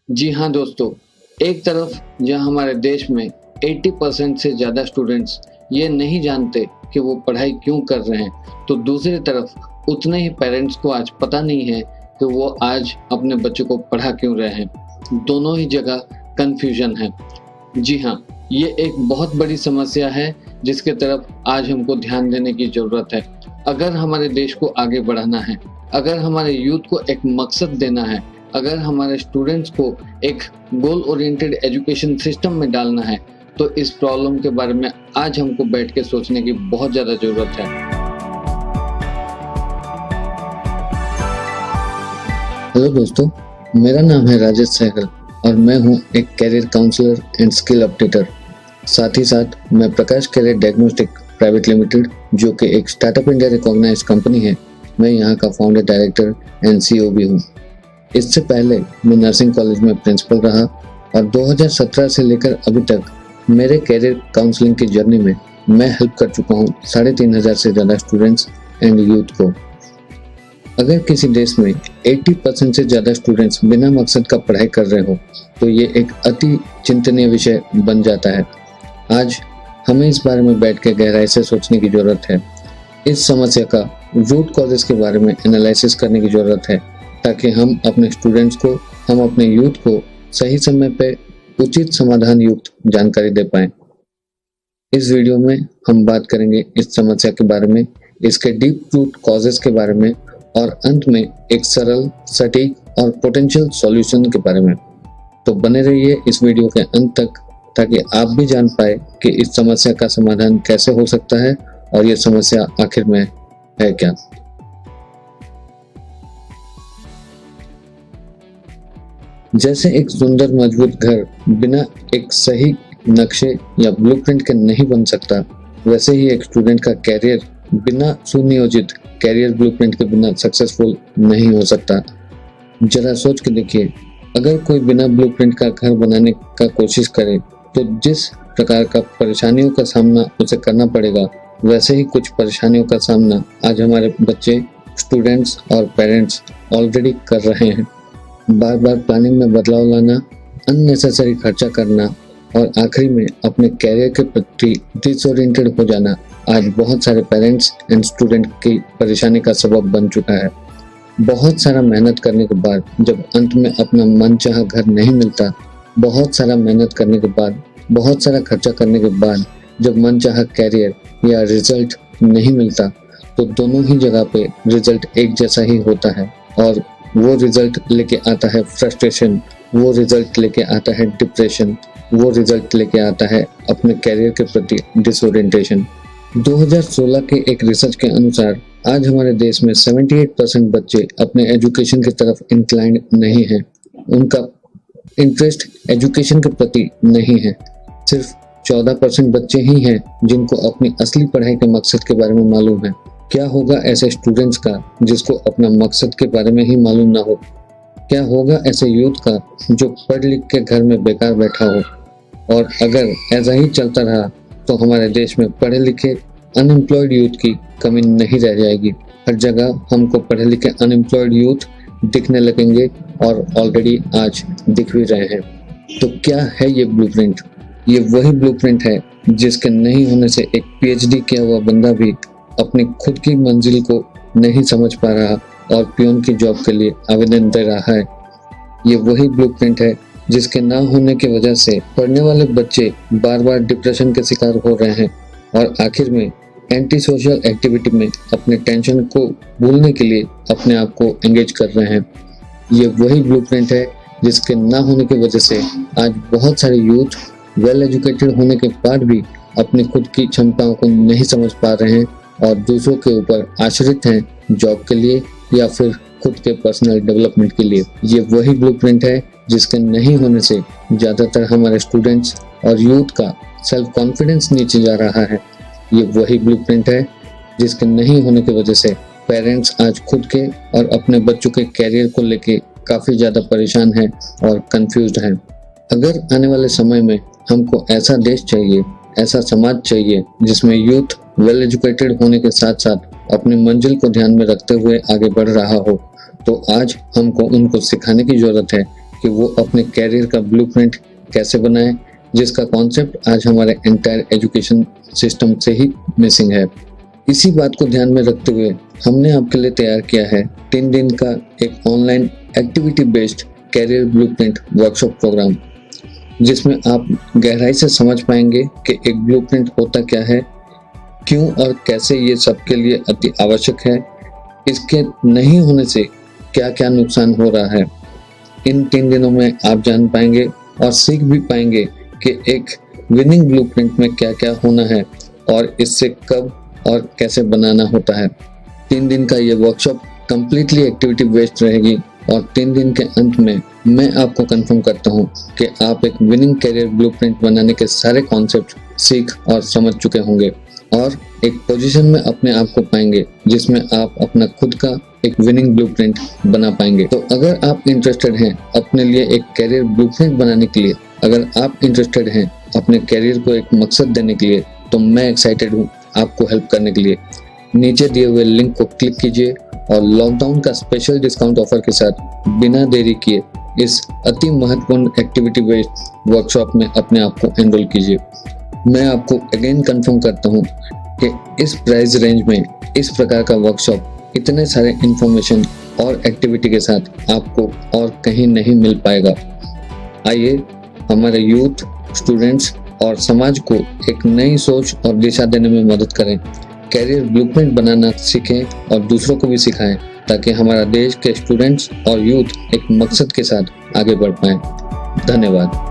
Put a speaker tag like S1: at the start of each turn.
S1: जी हाँ दोस्तों, एक तरफ जहाँ हमारे देश में 80% से ज़्यादा स्टूडेंट्स ये नहीं जानते कि वो पढ़ाई क्यों कर रहे हैं, तो दूसरी तरफ उतने ही पेरेंट्स को आज पता नहीं है कि वो आज अपने बच्चों को पढ़ा क्यों रहे हैं। दोनों ही जगह कन्फ्यूजन है। जी हाँ, ये एक बहुत बड़ी समस्या है जिसके तरफ आज हमको ध्यान देने की ज़रूरत है। अगर हमारे देश को आगे बढ़ाना है, अगर हमारे यूथ को एक मकसद देना है, अगर हमारे स्टूडेंट्स को एक गोल ओरिएंटेड एजुकेशन सिस्टम में डालना है, तो इस प्रॉब्लम के बारे में आज हमको बैठ के सोचने की बहुत ज़्यादा ज़रूरत है। हेलो दोस्तों, मेरा नाम है राजेश सहगल और मैं हूं एक career counsellor and skill updater. साथ ही साथ मैं Prakash career diagnostic private limited, जो कि एक स्टार्टअप इंडिया रिकॉग्नाइज्ड कंपनी है, मैं यहाँ का फाउंडर डायरेक्टर एंड CEO भी हूँ। इससे पहले मैं नर्सिंग कॉलेज में प्रिंसिपल रहा और 2017 से लेकर अभी तक मेरे कैरियर काउंसलिंग की जर्नी में मैं हेल्प कर चुका हूँ 3500 से ज़्यादा स्टूडेंट्स एंड यूथ को। अगर किसी देश में 80% से ज़्यादा स्टूडेंट्स बिना मकसद का पढ़ाई कर रहे हो तो ये एक अति चिंतनीय विषय बन जाता है। आज हमें इस बारे में बैठ के गहराई से सोचने की ज़रूरत है। इस समस्या का रूट कॉजेस के बारे में एनालिसिस करने की ज़रूरत है, ताकि हम अपने स्टूडेंट्स को, हम अपने यूथ को सही समय पे उचित समाधान युक्त जानकारी दे पाएं। इस वीडियो में हम बात करेंगे इस समस्या के बारे में, इसके डीप रूट कॉजेस के बारे में और अंत में एक सरल, सटीक और पोटेंशियल सॉल्यूशन के बारे में। तो बने रहिए इस वीडियो के अंत तक, ताकि आप भी जान पाए कि इस समस्या का समाधान कैसे हो सकता है और ये समस्या आखिर में है क्या। जैसे एक सुंदर मजबूत घर बिना एक सही नक्शे या ब्लूप्रिंट के नहीं बन सकता, वैसे ही एक स्टूडेंट का कैरियर बिना सुनियोजित कैरियर ब्लूप्रिंट के बिना सक्सेसफुल नहीं हो सकता। जरा सोच के देखिए, अगर कोई बिना ब्लूप्रिंट का घर बनाने का कोशिश करे तो जिस प्रकार का परेशानियों का सामना उसे करना पड़ेगा, वैसे ही कुछ परेशानियों का सामना आज हमारे बच्चे, स्टूडेंट्स और पेरेंट्स ऑलरेडी कर रहे हैं। बार बार प्लानिंग में बदलाव लाना, अननेसेसरी खर्चा करना और आखिरी में अपने कैरियर के प्रति डिसओरिएंटेड हो जाना आज बहुत सारे पेरेंट्स एंड स्टूडेंट की परेशानी का सबब बन चुका है। बहुत सारा मेहनत करने के बाद जब अंत में अपना मनचाहा घर नहीं मिलता, बहुत सारा मेहनत करने के बाद, बहुत सारा खर्चा करने के बाद जब मनचाहा कैरियर या रिजल्ट नहीं मिलता, तो दोनों ही जगह पे रिजल्ट एक जैसा ही होता है और वो रिजल्ट लेके आता है फ्रस्ट्रेशन, वो रिजल्ट लेके आता है डिप्रेशन, वो रिजल्ट लेके आता है अपने कैरियर के प्रति डिसओरिएंटेशन। 2016 के एक रिसर्च के अनुसार आज हमारे देश में 78% बच्चे अपने एजुकेशन की तरफ इंक्लाइंड नहीं है। उनका इंटरेस्ट एजुकेशन के प्रति नहीं है। सिर्फ 14% बच्चे ही हैं जिनको अपनी असली पढ़ाई के मकसद के बारे में मालूम है। क्या होगा ऐसे स्टूडेंट्स का जिसको अपना मकसद के बारे में ही मालूम ना हो? क्या होगा ऐसे यूथ का जो पढ़ लिख के घर में बेकार बैठा हो? और अगर ऐसा ही चलता रहा तो हमारे देश में पढ़े लिखे अनएम्प्लॉयड यूथ की कमी नहीं रह जाएगी। हर जगह हमको पढ़े लिखे अनएम्प्लॉयड यूथ दिखने लगेंगे और ऑलरेडी आज दिख भी रहे हैं। तो क्या है ये ब्लूप्रिंट? ये वही ब्लूप्रिंट है जिसके नहीं होने से एक PhD किया हुआ बंदा भी अपनी खुद की मंजिल को नहीं समझ पा रहा और पियोन की जॉब के लिए आवेदन दे रहा है। ये वही ब्लूप्रिंट है जिसके ना होने की वजह से पढ़ने वाले बच्चे बार बार डिप्रेशन के शिकार हो रहे हैं और आखिर में एंटी सोशल एक्टिविटी में अपने टेंशन को भूलने के लिए अपने आप को एंगेज कर रहे हैं। ये वही ब्लूप्रिंट है जिसके ना होने की वजह से आज बहुत सारे यूथ वेल एजुकेटेड होने के बाद भी अपनी खुद की क्षमताओं को नहीं समझ पा रहे हैं और दूसरों के ऊपर आश्रित हैं जॉब के लिए या फिर खुद के पर्सनल डेवलपमेंट के लिए। ये वही ब्लूप्रिंट है जिसके नहीं होने से ज़्यादातर हमारे स्टूडेंट्स और यूथ का सेल्फ कॉन्फिडेंस नीचे जा रहा है। ये वही ब्लूप्रिंट है जिसके नहीं होने की वजह से पेरेंट्स आज खुद के और अपने बच्चों के कैरियर को लेके काफ़ी ज़्यादा परेशान हैं और कंफ्यूज्ड हैं। अगर आने वाले समय में हमको ऐसा देश चाहिए, ऐसा समाज चाहिए जिसमें यूथ वेल एजुकेटेड होने के साथ साथ अपनी मंजिल को ध्यान में रखते हुए आगे बढ़ रहा हो, तो आज हमको उनको सिखाने की जरूरत है कि वो अपने कैरियर का ब्लूप्रिंट कैसे बनाए, जिसका कॉन्सेप्ट आज हमारे एंटायर एजुकेशन सिस्टम से ही मिसिंग है। इसी बात को ध्यान में रखते हुए हमने आपके लिए तैयार किया है 3 दिन का एक online activity based career blueprint workshop programme, जिसमें आप गहराई से समझ पाएंगे कि एक ब्लूप्रिंट होता क्या है, क्यों और कैसे ये सबके लिए अति आवश्यक है, इसके नहीं होने से क्या क्या नुकसान हो रहा है। इन 3 दिनों में आप जान पाएंगे और सीख भी पाएंगे कि एक विनिंग ब्लूप्रिंट में क्या क्या होना है और इससे कब और कैसे बनाना होता है। 3 दिन का ये वर्कशॉप कंप्लीटली एक्टिविटी बेस्ड रहेगी और 3 दिन के अंत में मैं आपको कंफर्म करता हूँ कि आप एक विनिंग कैरियर ब्लूप्रिंट बनाने के सारे कॉन्सेप्ट सीख और समझ चुके होंगे और एक पोजीशन में अपने आप को पाएंगे जिसमें आप अपना खुद का एक विनिंग ब्लूप्रिंट बना पाएंगे। तो अगर आप इंटरेस्टेड हैं अपने लिए एक कैरियर ब्लूप्रिंट बनाने के लिए, अगर आप इंटरेस्टेड हैं अपने कैरियर को एक मकसद देने के लिए, तो मैं एक्साइटेड हूँ आपको हेल्प करने के लिए। नीचे दिए हुए लिंक को क्लिक कीजिए और लॉकडाउन का स्पेशल डिस्काउंट ऑफर के साथ बिना देरी किए इस अति महत्वपूर्ण एक्टिविटी बेस्ड वर्कशॉप में अपने आप को एनरोल कीजिए। मैं आपको अगेन कंफर्म करता हूँ कि इस प्राइस रेंज में इस प्रकार का वर्कशॉप इतने सारे इंफॉर्मेशन और एक्टिविटी के साथ आपको और कहीं नहीं मिल पाएगा। आइए हमारे यूथ, स्टूडेंट्स और समाज को एक नई सोच और दिशा देने में मदद करें, कैरियर ब्लूप्रिंट बनाना सीखें और दूसरों को भी सिखाएं, ताकि हमारा देश के स्टूडेंट्स और यूथ एक मकसद के साथ आगे बढ़ पाएं। धन्यवाद।